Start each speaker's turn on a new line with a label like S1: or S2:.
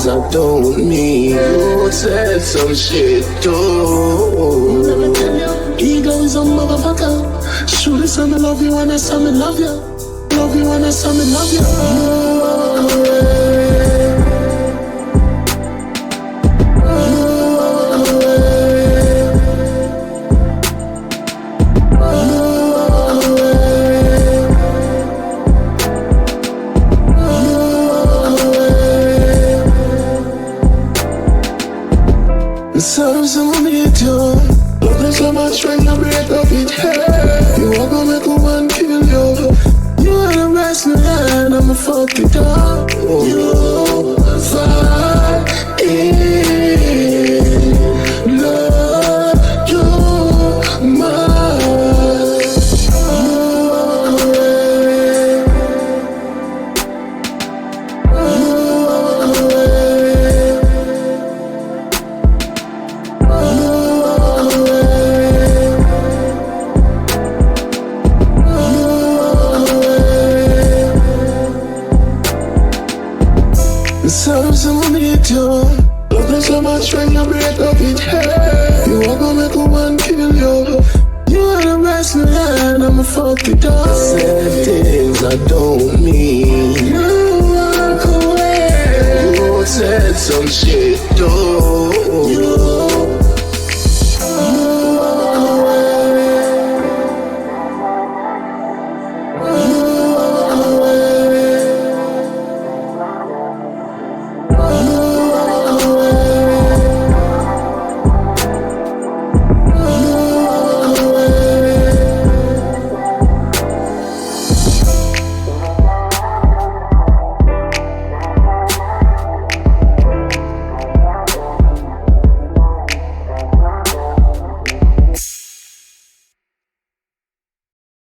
S1: I don't mean. You said some shit too. Let me tell you, ego is a motherfucker. Shoot it, some love you and I some love you. Love you and I some love you. You are correct. Sometimes I need you. Love is so much strength, I break up it. Hey, you are gonna make a man kill you. You are the best man, I'ma fuck it up. You fight in love, you mine. You are correct. You are correct. Sometimes I need you. Love is so much strength, I break up it. Hey, you are gonna make a man kill you. You are the best man, I'ma fuck it up.